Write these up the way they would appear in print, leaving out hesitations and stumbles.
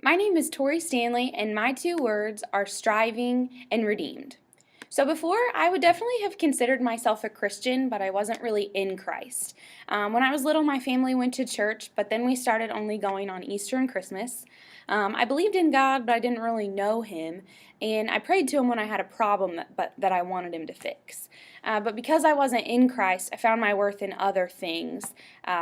My name is Tori Stanley, and my two words are striving and redeemed. So before, I would definitely have considered myself a Christian, but I wasn't really in Christ. When I was little, my family went to church, but then we started only going on Easter and Christmas. I believed in God, but I didn't really know Him, and I prayed to Him when I had a problem that I wanted Him to fix. But because I wasn't in Christ, I found my worth in other things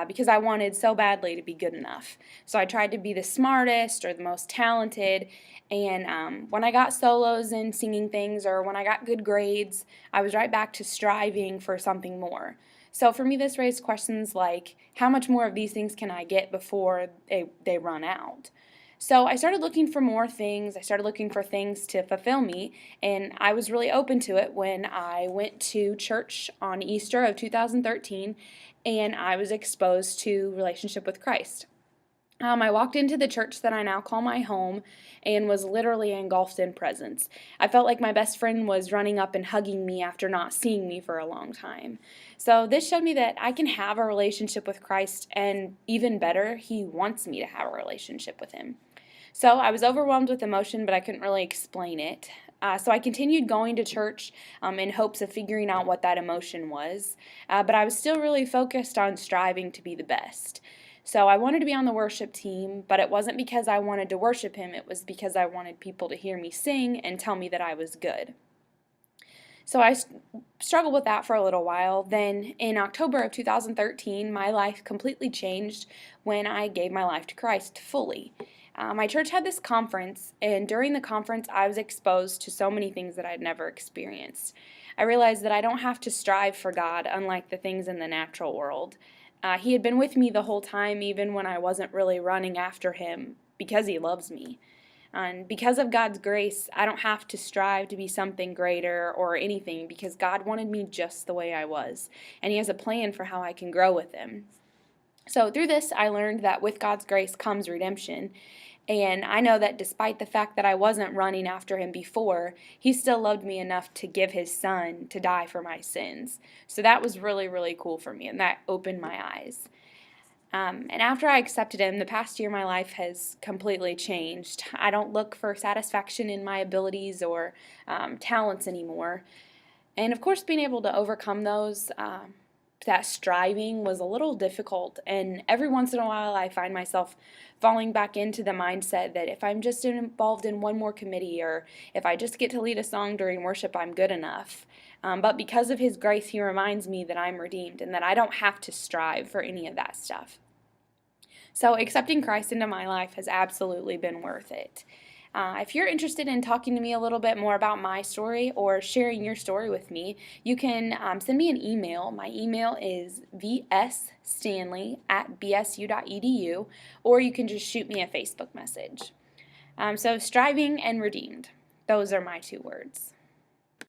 because I wanted so badly to be good enough. So I tried to be the smartest or the most talented, and when I got solos in singing things or when I got good grades, I was right back to striving for something more. So for me, this raised questions like, how much more of these things can I get before they run out? So I started looking for more things. I started looking for things to fulfill me, and I was really open to it when I went to church on Easter of 2013, and I was exposed to relationship with Christ. I walked into the church that I now call my home and was literally engulfed in presence. I felt like my best friend was running up and hugging me after not seeing me for a long time. So this showed me that I can have a relationship with Christ, and even better, He wants me to have a relationship with Him. So I was overwhelmed with emotion, but I couldn't really explain it. So I continued going to church in hopes of figuring out what that emotion was, but I was still really focused on striving to be the best. So I wanted to be on the worship team, but it wasn't because I wanted to worship Him, it was because I wanted people to hear me sing and tell me that I was good. So I struggled with that for a little while. Then in October of 2013, my life completely changed when I gave my life to Christ fully. My church had this conference, and during the conference, I was exposed to so many things that I'd never experienced. I realized that I don't have to strive for God, unlike the things in the natural world. He had been with me the whole time, even when I wasn't really running after Him, because He loves me. And because of God's grace, I don't have to strive to be something greater or anything, because God wanted me just the way I was, and He has a plan for how I can grow with Him. So through this, I learned that with God's grace comes redemption. And I know that despite the fact that I wasn't running after Him before, He still loved me enough to give His Son to die for my sins. So that was really, really cool for me, and that opened my eyes. And after I accepted Him, the past year my life has completely changed. I don't look for satisfaction in my abilities or talents anymore. And of course, being able to overcome those, that striving was a little difficult, and every once in a while I find myself falling back into the mindset that if I'm just involved in one more committee or if I just get to lead a song during worship, I'm good enough. But because of His grace, He reminds me that I'm redeemed and that I don't have to strive for any of that stuff. So accepting Christ into my life has absolutely been worth it. If you're interested in talking to me a little bit more about my story or sharing your story with me, you can send me an email. My email is vsstanley@bsu.edu, or you can just shoot me a Facebook message. So striving and redeemed, those are my two words.